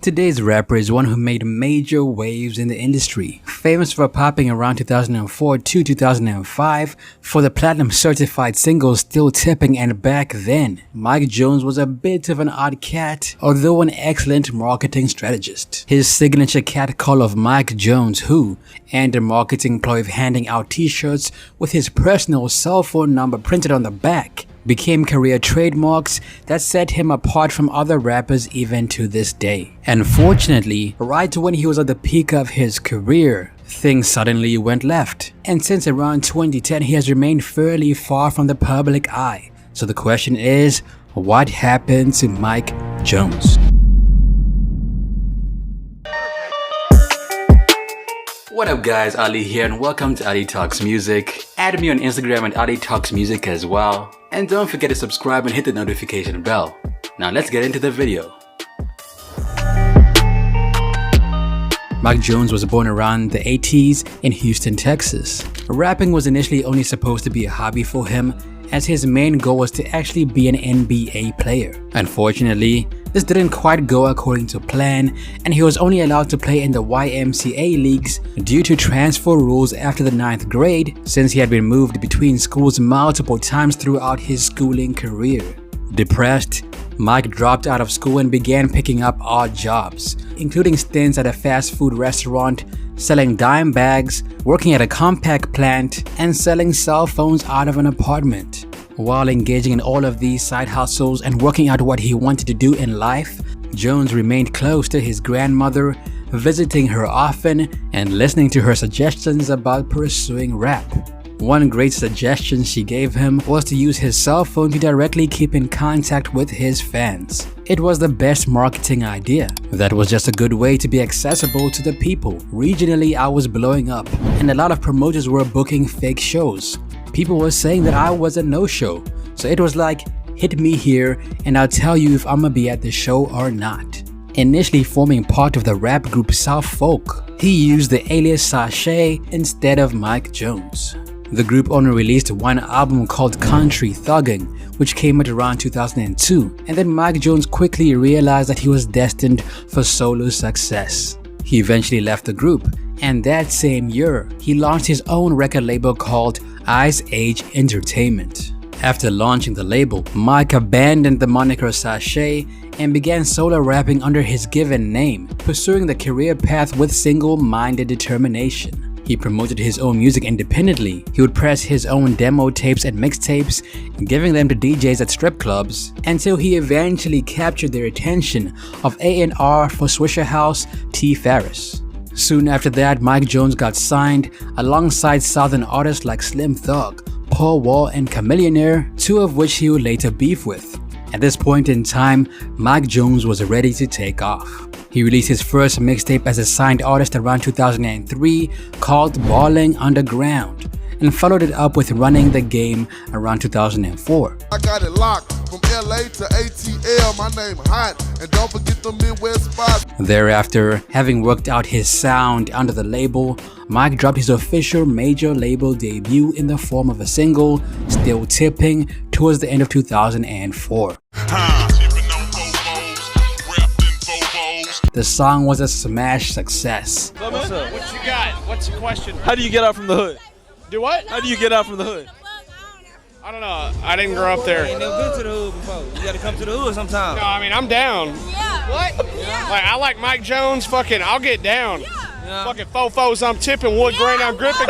Today's rapper is one who made major waves in the industry, famous for popping around 2004 to 2005 for the platinum certified single Still Tipping, and back then, Mike Jones was a bit of an odd cat, although an excellent marketing strategist. His signature cat call of Mike Jones Who, and a marketing ploy of handing out t-shirts with his personal cell phone number printed on the back became career trademarks that set him apart from other rappers even to this day. Unfortunately, right when he was at the peak of his career, things suddenly went left, and since around 2010 he has remained fairly far from the public eye. So the question is, what happened to Mike Jones? What up guys, Ali here and welcome to Ali Talks Music. Add me on Instagram at Ali Talks Music as well. And don't forget to subscribe and hit the notification bell. Now let's get into the video. Mike Jones was born around the 80s in Houston, Texas. Rapping was initially only supposed to be a hobby for him, as his main goal was to actually be an NBA player. Unfortunately, this didn't quite go according to plan, and he was only allowed to play in the YMCA leagues due to transfer rules after the 9th grade, since he had been moved between schools multiple times throughout his schooling career. Depressed, Mike dropped out of school and began picking up odd jobs, including stints at a fast food restaurant, selling dime bags, working at a compact plant, and selling cell phones out of an apartment. While engaging in all of these side hustles and working out what he wanted to do in life, Jones remained close to his grandmother, visiting her often and listening to her suggestions about pursuing rap. One great suggestion she gave him was to use his cell phone to directly keep in contact with his fans. It was the best marketing idea. That was just a good way to be accessible to the people. Regionally, I was blowing up, and a lot of promoters were booking fake shows. People were saying that I was a no-show, so it was like, hit me here and I'll tell you if I'ma be at the show or not. Initially forming part of the rap group South Folk, he used the alias Sashay instead of Mike Jones. The group only released one album called Country Thuggin', which came out around 2002, and then Mike Jones quickly realized that he was destined for solo success. He eventually left the group, and that same year, he launched his own record label called Ice Age Entertainment. After launching the label, Mike abandoned the moniker Sashay and began solo rapping under his given name, pursuing the career path with single-minded determination. He promoted his own music independently. He would press his own demo tapes and mixtapes, giving them to DJs at strip clubs, until he eventually captured their attention of A&R for Swisher House T. Farris. Soon after that, Mike Jones got signed alongside southern artists like Slim Thug, Paul Wall, and Chamillionaire, two of which he would later beef with. At this point in time, Mike Jones was ready to take off. He released his first mixtape as a signed artist around 2003 called Balling Underground, and followed it up with Running the Game around 2004. I got it locked from LA to ATL, my name hot, and don't forget the Midwest spots. Thereafter, having worked out his sound under the label, Mike dropped his official major label debut in the form of a single, Still Tipping, towards the end of 2004. The song was a smash success. What's up? What you got? What's the question? How do you get out from the hood? Do what? How do you get out from the hood? I don't know. I didn't grow up there. You ain't never been to the hood before. You gotta come to the hood sometime. No, I mean, I'm down. Yeah. What? Yeah. Like, I like Mike Jones. Fucking, I'll get down. Yeah. Fucking fofos, I'm tipping. Wood grain, I'm gripping.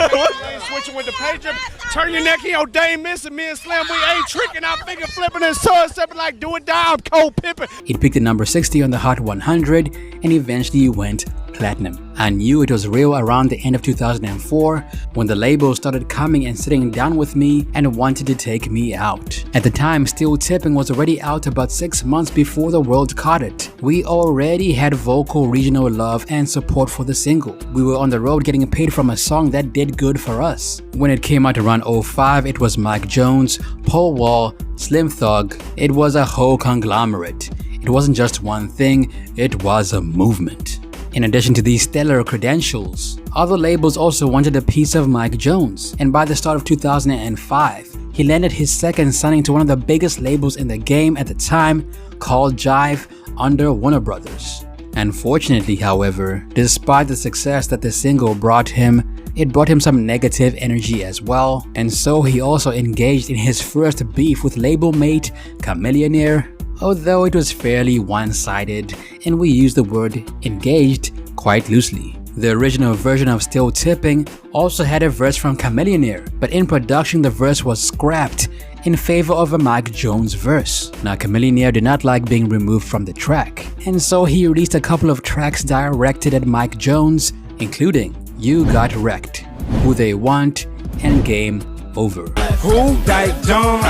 Switching with the page. Turn your neck, yo, Dame missing. Me and Slim, we ain't tricking. I'm finger flipping and so stepping like do it down. I'm cold pipping. It peaked at number 60 on the Hot 100 and eventually went platinum. I knew it was real around the end of 2004 when the label started coming and sitting down with me and wanted to take me out. At the time, Still Tipping was already out about 6 months before the world caught it. We already had vocal regional love and support for the single. We were on the road getting paid from a song that did good for us. When it came out around 05, it was Mike Jones, Paul Wall, Slim Thug. It was a whole conglomerate. It wasn't just one thing, it was a movement. In addition to these stellar credentials, other labels also wanted a piece of Mike Jones, and by the start of 2005, he landed his second signing to one of the biggest labels in the game at the time, called Jive, under Warner Brothers. Unfortunately, however, despite the success that the single brought him, it brought him some negative energy as well, and so he also engaged in his first beef with label mate Chamillionaire, although it was fairly one-sided and we use the word engaged quite loosely. The original version of Still Tipping also had a verse from Chamillionaire, but in production the verse was scrapped in favor of a Mike Jones verse. Now Chamillionaire did not like being removed from the track, and so he released a couple of tracks directed at Mike Jones, including You Got Wrecked, Who They Want, and Game Over. Who? Dyke Jones.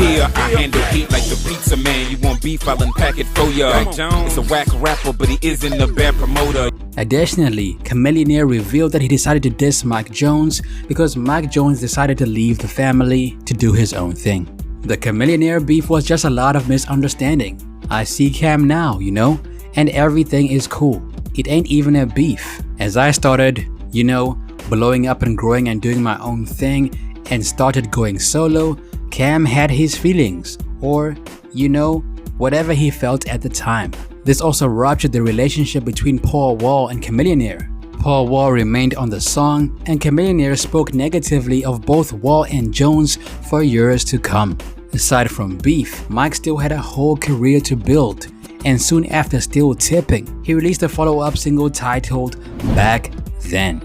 Yeah, I handle heat like the pizza man. You want beef, I'll unpack it for ya. It's a whack rapper, but he isn't a bad promoter. Additionally, Chamillionaire revealed that he decided to diss Mike Jones because Mike Jones decided to leave the family to do his own thing. The Chamillionaire beef was just a lot of misunderstanding. I see Cam now, you know, and everything is cool. It ain't even a beef. As I started, you know, blowing up and growing and doing my own thing and started going solo, Cam had his feelings, or, you know, whatever he felt at the time. This also ruptured the relationship between Paul Wall and Chamillionaire. Paul Wall remained on the song, and Chamillionaire spoke negatively of both Wall and Jones for years to come. Aside from beef, Mike still had a whole career to build, and soon after Still Tipping, he released a follow-up single titled Back Then.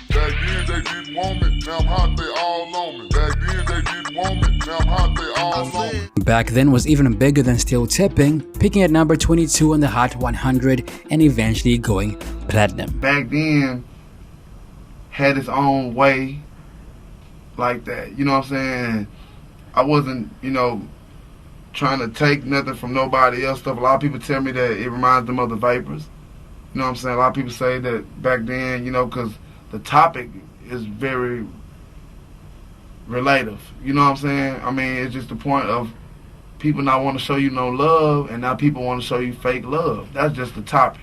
Back then they didn't want me, now I'm hot, they all on me. Back then they didn't want me, now I'm hot, they all on me. Back Then was even bigger than Still Tipping, peaking at number 22 on the Hot 100 and eventually going platinum. Back then had its own way like that, you know what I'm saying? I wasn't, you know, trying to take nothing from nobody else stuff. A lot of people tell me that it reminds them of the Vapors. You know what I'm saying? A lot of people say that back then, you know, because the topic is very relative. You know what I'm saying? I mean, it's just the point of people not want to show you no love, and now people want to show you fake love. That's just the topic.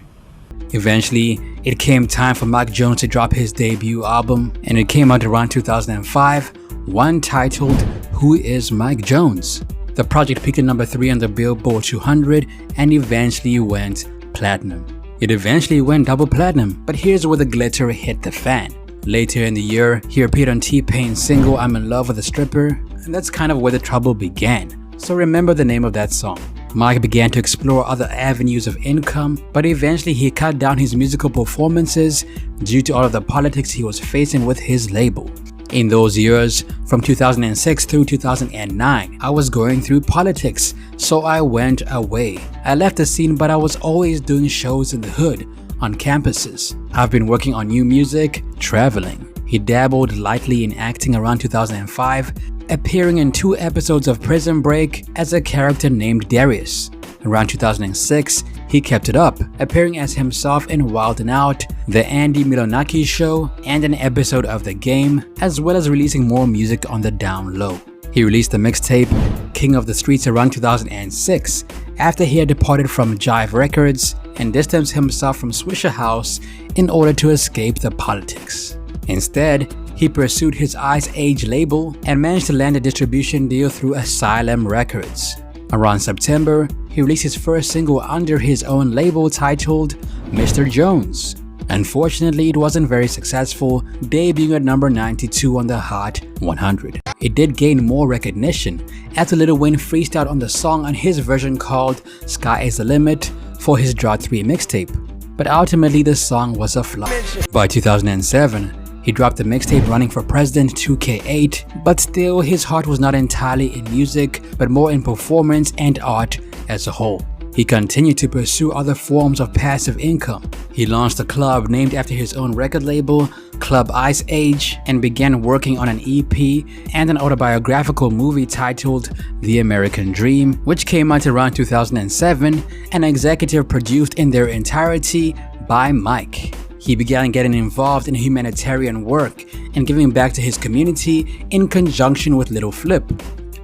Eventually, it came time for Mike Jones to drop his debut album, and it came out around 2005, one titled Who Is Mike Jones? The project peaked at number 3 on the Billboard 200 and eventually went platinum. It eventually went double platinum, but here's where the glitter hit the fan. Later in the year, he appeared on T-Pain's single I'm in Love with a Stripper, and that's kind of where the trouble began. So remember the name of that song. Mike began to explore other avenues of income, but eventually he cut down his musical performances due to all of the politics he was facing with his label. In those years, from 2006 through 2009, I was going through politics, so I went away. I left the scene, but I was always doing shows in the hood, on campuses. I've been working on new music, traveling. He dabbled lightly in acting around 2005, appearing in 2 episodes of Prison Break as a character named Darius. Around 2006, he kept it up, appearing as himself in Wild 'N Out, The Andy Milonakis Show, and an episode of The Game, as well as releasing more music on the down low. He released the mixtape King of the Streets around 2006 after he had departed from Jive Records and distanced himself from Swisher House in order to escape the politics. Instead, he pursued his Ice Age label and managed to land a distribution deal through Asylum Records. Around September, he released his first single under his own label titled Mr. Jones. Unfortunately, it wasn't very successful, debuting at number 92 on the Hot 100. It did gain more recognition after Lil Wayne freestyled on the song on his version called Sky is the Limit for his Drought 3 mixtape, but ultimately the song was a flop. By 2007, he dropped the mixtape Running for President 2K8, but still his heart was not entirely in music, but more in performance and art as a whole. He continued to pursue other forms of passive income. He launched a club named after his own record label, Club Ice Age, and began working on an EP and an autobiographical movie titled The American Dream, which came out around 2007 and executive produced in their entirety by Mike. He began getting involved in humanitarian work and giving back to his community in conjunction with Lil Flip.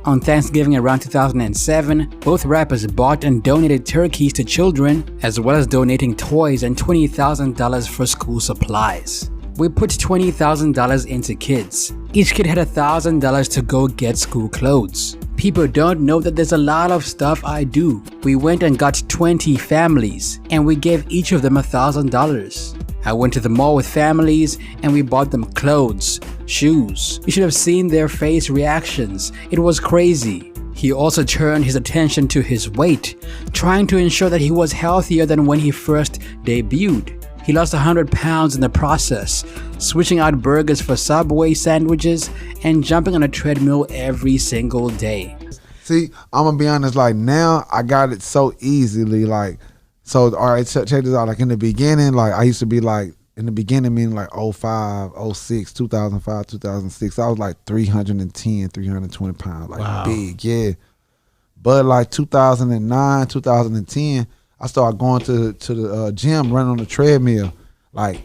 On Thanksgiving around 2007, both rappers bought and donated turkeys to children, as well as donating toys and $20,000 for school supplies. We put $20,000 into kids. Each kid had $1,000 to go get school clothes. People don't know that there's a lot of stuff I do. We went and got 20 families and we gave each of them $1,000. I went to the mall with families and we bought them clothes, shoes. You should have seen their face reactions. It was crazy. He also turned his attention to his weight, trying to ensure that he was healthier than when he first debuted. He lost 100 pounds in the process, switching out burgers for Subway sandwiches and jumping on a treadmill every single day. See, I'm gonna be honest, like now I got it so easily, like, so all right, check this out. Like in the beginning, like I used to be like, in the beginning meaning like 05, 06, 2005, 2006, I was like 310, 320 pounds, like big, yeah. But like 2009, 2010, I started going to the gym, running on the treadmill, like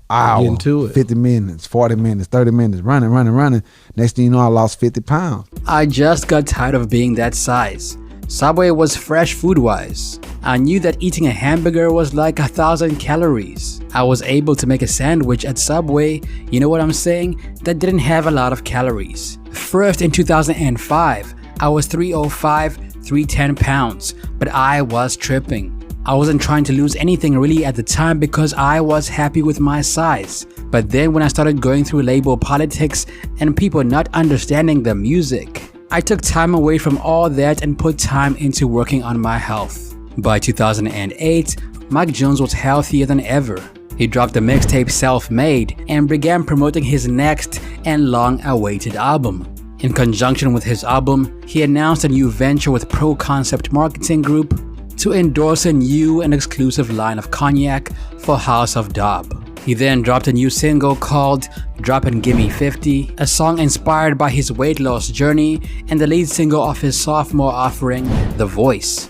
hour, into it. 50 minutes, 40 minutes, 30 minutes, running. Next thing you know, I lost 50 pounds. I just got tired of being that size. Subway was fresh food-wise. I knew that eating a hamburger was like 1,000 calories. I was able to make a sandwich at Subway, you know what I'm saying, that didn't have a lot of calories. First in 2005, I was 305, 310 pounds, but I was tripping. I wasn't trying to lose anything really at the time because I was happy with my size. But then when I started going through label politics and people not understanding the music, I took time away from all that and put time into working on my health. By 2008, Mike Jones was healthier than ever. He dropped the mixtape Self-Made and began promoting his next and long-awaited album. In conjunction with his album, he announced a new venture with Pro Concept Marketing Group to endorse a new and exclusive line of cognac for House of Dub. He then dropped a new single called Drop and Gimme 50, a song inspired by his weight loss journey and the lead single of his sophomore offering, The Voice.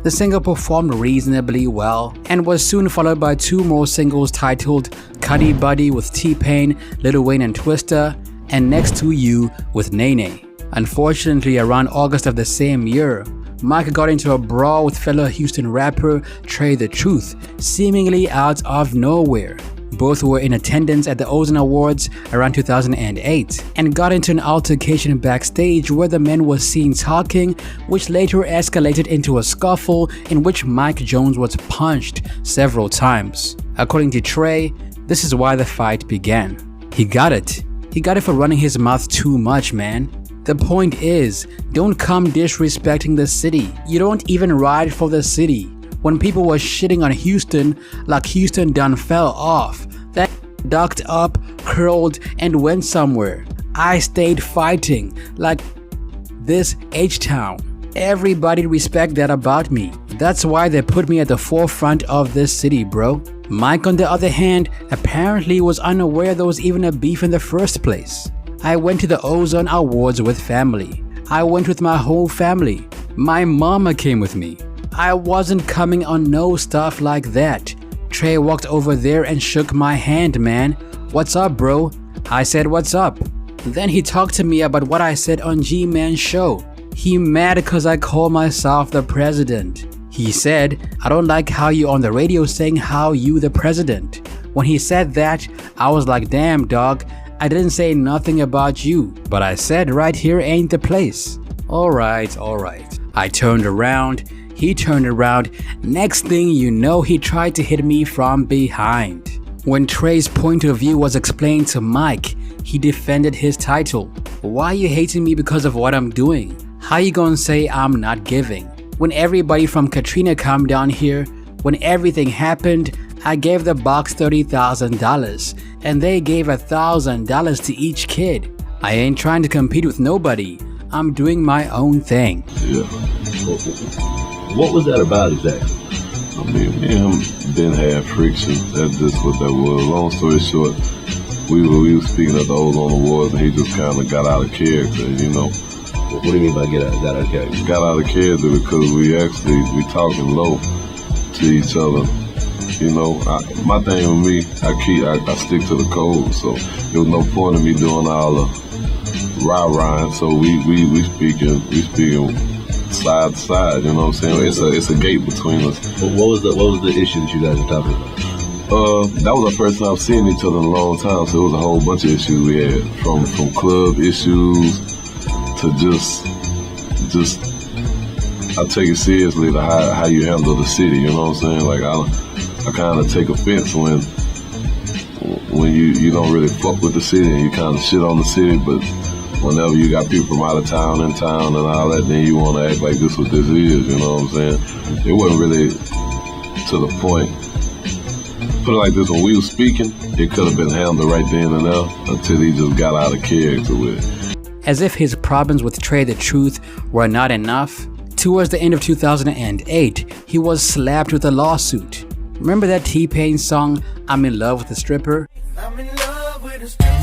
The single performed reasonably well and was soon followed by two more singles titled Cuddy Buddy with T-Pain, Lil Wayne and Twista, and Next to You with Nene. Unfortunately, around August of the same year, Mike got into a brawl with fellow Houston rapper Trey the Truth, seemingly out of nowhere. Both were in attendance at the Ozone Awards around 2008 and got into an altercation backstage where the men were seen talking, which later escalated into a scuffle in which Mike Jones was punched several times. According to Trey, this is why the fight began. He got it. He got it for running his mouth too much, man. The point is, don't come disrespecting the city. You don't even ride for the city. When people were shitting on Houston like Houston done fell off, that ducked up, curled, and went somewhere. I stayed fighting like this H-Town. Everybody respect that about me. That's why they put me at the forefront of this city, bro. Mike, on the other hand, apparently was unaware there was even a beef in the first place. I went to the Ozone Awards with family. I went with my whole family. My mama came with me. I wasn't coming on no stuff like that. Trey walked over there and shook my hand, man. What's up, bro? I said, what's up? Then he talked to me about what I said on G-Man's show. He mad cause I call myself the president. He said, I don't like how you on the radio saying how you the president. When he said that, I was like, damn dog, I didn't say nothing about you, but I said right here ain't the place. Alright. I turned around, he turned around, next thing you know he tried to hit me from behind. When Trey's point of view was explained to Mike, he defended his title. Why you hating me because of what I'm doing? How you gonna say I'm not giving? When everybody from Katrina come down here, when everything happened, I gave the box $30,000 and they gave $1,000 to each kid. I ain't trying to compete with nobody. I'm doing my own thing. Yeah. What was that about exactly? I mean, me and him didn't have friction. That's just what that was. Long story short, we were speaking at the Ozone Awards and he just kind of got out of character, you know. What do you mean by got out of character? Got out of character because we talking low to each other. You know, my thing with me, I stick to the code, so there was no point in me doing all the rah-rah. So we speaking side to side. You know what I'm saying? It's a gate between us. What was the issue that you guys were talking about? That was our first time seeing each other in a long time, so it was a whole bunch of issues we had, from club issues to just I take it seriously to how you handle the city, you know what I'm saying? Like I kind of take offense when you don't really fuck with the city and you kind of shit on the city, but whenever you got people from out of town in town and all that, then you want to act like this what this is, you know what I'm saying? It wasn't really to the point. Put it like this, when we were speaking, it could have been handled right then and there until he just got out of character with it. As if his problems with Trey the Truth were not enough, towards the end of 2008, he was slapped with a lawsuit. Remember that T-Pain song, I'm in Love with a Stripper? I'm in love with a stripper.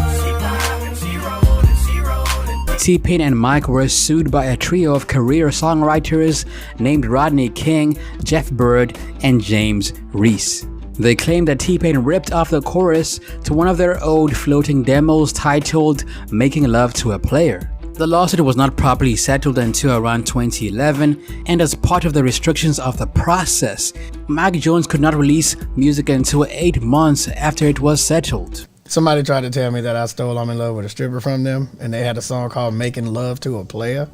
T-Pain and Mike were sued by a trio of career songwriters named Rodney King, Jeff Bird, and James Reese. They claimed that T-Pain ripped off the chorus to one of their old floating demos titled Making Love to a Player. The lawsuit was not properly settled until around 2011, and as part of the restrictions of the process, Mike Jones could not release music until 8 months after it was settled. Somebody tried to tell me that I stole I'm in Love with a Stripper from them, and they had a song called Making Love to a Player,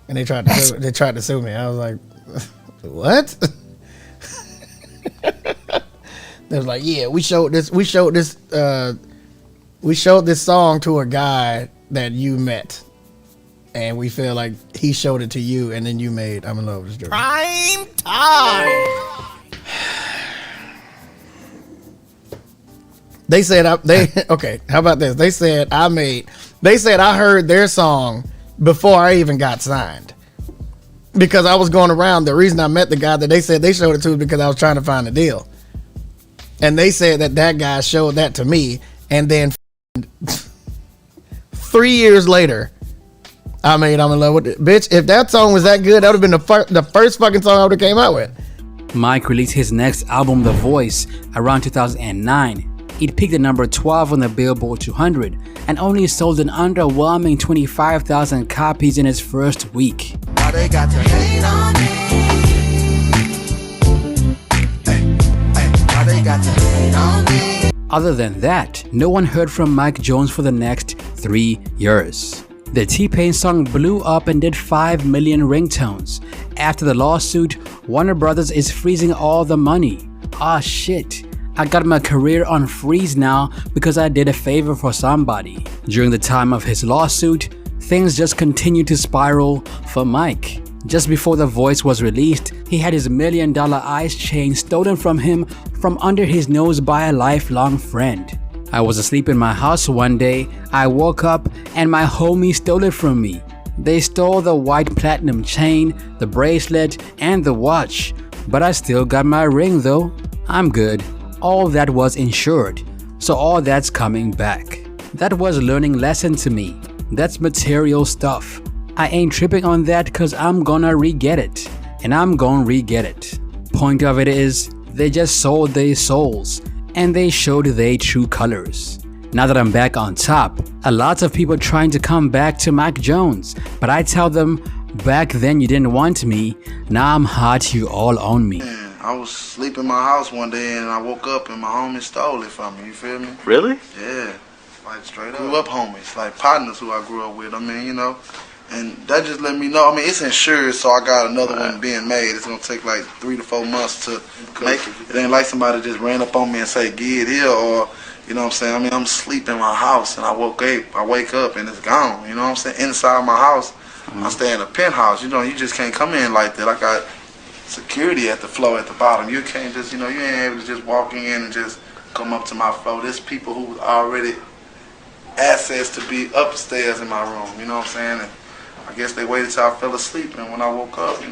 and they tried to sue me. I was like, what? They was like, yeah, we showed this song to a guy that you met, and we feel like he showed it to you, and then you made I'm in Love with a Stripper. Prime time. They said okay, how about this? They said I heard their song before I even got signed. Because I was going around, the reason I met the guy that they said they showed it to is because I was trying to find a deal. And they said that guy showed that to me, and then 3 years later, I made I'm in Love with it. Bitch, if that song was that good, that would have been the first fucking song I would have came out with. Mike released his next album, The Voice, around 2009. It peaked at number 12 on the Billboard 200 and only sold an underwhelming 25,000 copies in its first week. Now they got to hate on me. Now they got to hate on me. Other than that, no one heard from Mike Jones for the next 3 years. The T-Pain song blew up and did 5 million ringtones. After the lawsuit, Warner Brothers is freezing all the money. Ah shit. I got my career on freeze now because I did a favor for somebody. During the time of his lawsuit, things just continued to spiral for Mike. Just before The Voice was released, he had his $1 million ice chain stolen from him from under his nose by a lifelong friend. I was asleep in my house one day, I woke up and my homies stole it from me. They stole the white platinum chain, the bracelet, and the watch. But I still got my ring though. I'm good. All that was insured, so all that's coming back. That was a learning lesson to me. That's material stuff. I ain't tripping on that cause I'm gonna re-get it. And I'm gonna re-get it. Point of it is, they just sold their souls and they showed their true colors. Now that I'm back on top, a lot of people trying to come back to Mike Jones, but I tell them, back then you didn't want me, now I'm hot, you all own me. I was sleeping in my house one day and I woke up and my homie stole it from me, you feel me? Really? Yeah, like straight up. Grew up homies, like partners who I grew up with, I mean, you know. And that just let me know, I mean, it's insured, so I got another one being made. It's gonna take like 3 to 4 months to make it. It ain't like somebody just ran up on me and say, get it here, or, you know what I'm saying? I mean, I'm sleeping in my house and I wake up and it's gone, you know what I'm saying? Inside my house, I stay in a penthouse, you know, you just can't come in like that. I got security at the floor at the bottom. You can't just, you know, you ain't able to just walk in and just come up to my floor. There's people who already access to be upstairs in my room, you know what I'm saying? And I guess they waited till I fell asleep, and when I woke up, it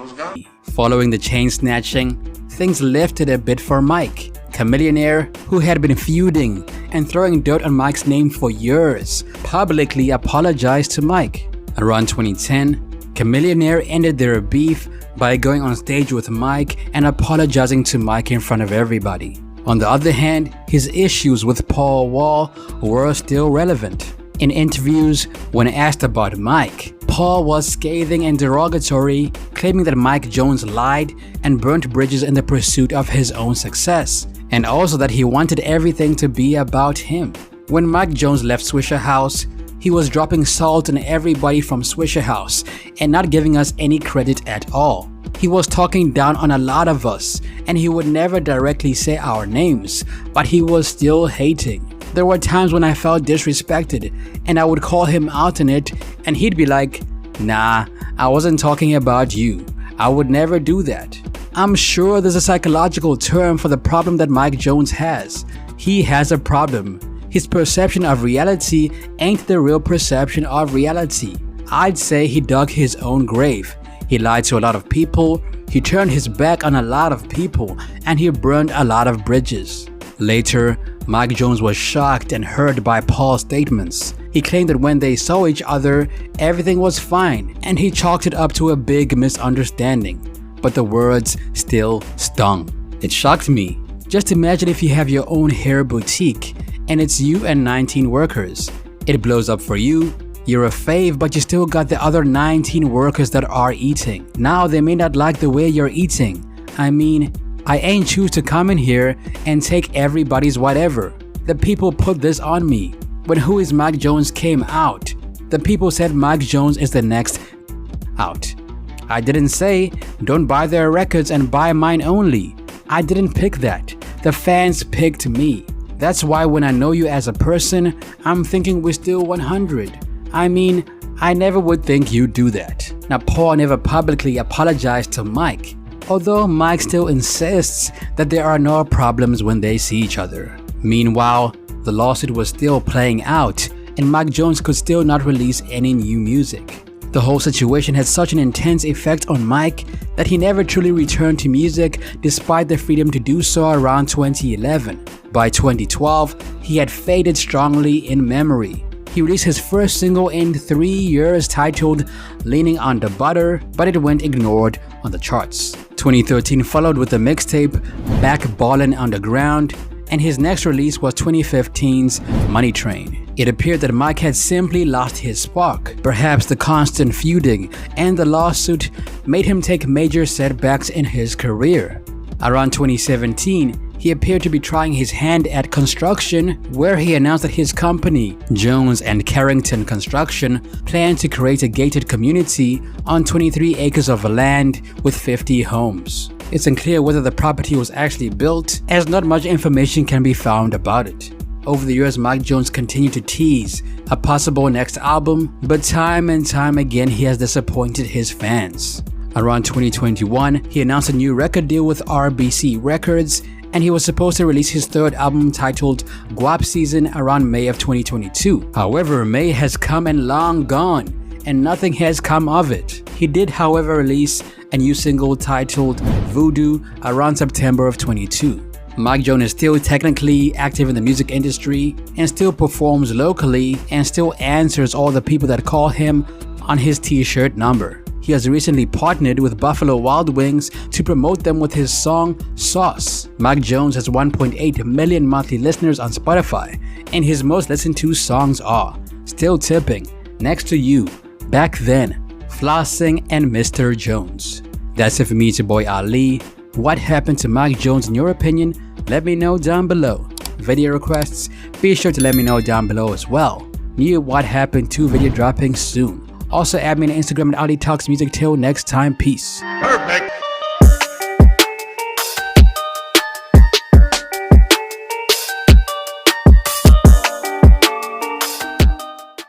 was gone. Following the chain snatching, things lifted a bit for Mike. Chamillionaire, who had been feuding and throwing dirt on Mike's name for years, publicly apologized to Mike. Around 2010, Chamillionaire ended their beef by going on stage with Mike and apologizing to Mike in front of everybody. On the other hand, his issues with Paul Wall were still relevant. In interviews, when asked about Mike, Paul was scathing and derogatory, claiming that Mike Jones lied and burnt bridges in the pursuit of his own success, and also that he wanted everything to be about him. When Mike Jones left Swisher House, he was dropping salt on everybody from Swisher House and not giving us any credit at all. He was talking down on a lot of us, and he would never directly say our names, but he was still hating. There were times when I felt disrespected, and I would call him out on it, and he'd be like, "Nah, I wasn't talking about you. I would never do that." I'm sure there's a psychological term for the problem that Mike Jones has. He has a problem. His perception of reality ain't the real perception of reality. I'd say he dug his own grave. He lied to a lot of people, he turned his back on a lot of people, and he burned a lot of bridges. Later, Mike Jones was shocked and hurt by Paul's statements. He claimed that when they saw each other, everything was fine, and he chalked it up to a big misunderstanding. But the words still stung. It shocked me. Just imagine if you have your own hair boutique, and it's you and 19 workers. It blows up for you. You're a fave, but you still got the other 19 workers that are eating. Now they may not like the way you're eating. I mean, I ain't choose to come in here and take everybody's whatever. The people put this on me. When Who Is Mike Jones came out, the people said Mike Jones is the next out. I didn't say, don't buy their records and buy mine only. I didn't pick that. The fans picked me. That's why when I know you as a person, I'm thinking we're still 100. I mean, I never would think you'd do that. Now, Paul never publicly apologized to Mike, although Mike still insists that there are no problems when they see each other. Meanwhile, the lawsuit was still playing out, and Mike Jones could still not release any new music. The whole situation had such an intense effect on Mike that he never truly returned to music despite the freedom to do so around 2011. By 2012, he had faded strongly in memory. He released his first single in 3 years titled Leaning on the Butter, but it went ignored on the charts. 2013 followed with the mixtape Back Ballin' Underground, and his next release was 2015's Money Train. It appeared that Mike had simply lost his spark. Perhaps the constant feuding and the lawsuit made him take major setbacks in his career. Around 2017, he appeared to be trying his hand at construction, where he announced that his company, Jones and Carrington Construction, planned to create a gated community on 23 acres of land with 50 homes. It's unclear whether the property was actually built, as not much information can be found about it. Over the years, Mike Jones continued to tease a possible next album, but time and time again he has disappointed his fans. Around 2021, he announced a new record deal with RBC Records, and he was supposed to release his third album titled Guap Season around May of 2022. However, May has come and long gone, and nothing has come of it. He did, however, release a new single titled Voodoo around September of 22. Mike Jones is still technically active in the music industry and still performs locally and still answers all the people that call him on his t-shirt number. He has recently partnered with Buffalo Wild Wings to promote them with his song Sauce. Mike Jones has 1.8 million monthly listeners on Spotify, and his most listened to songs are Still Tipping, Next to You, Back Then, Flossing, and Mr. Jones. That's it for me, it's your boy Ali. What happened to Mike Jones in your opinion? Let me know down below. Video requests, be sure to let me know down below as well. New What Happened 2 video dropping soon. Also add me on Instagram at Ali Talks Music. Till next time, peace. Perfect.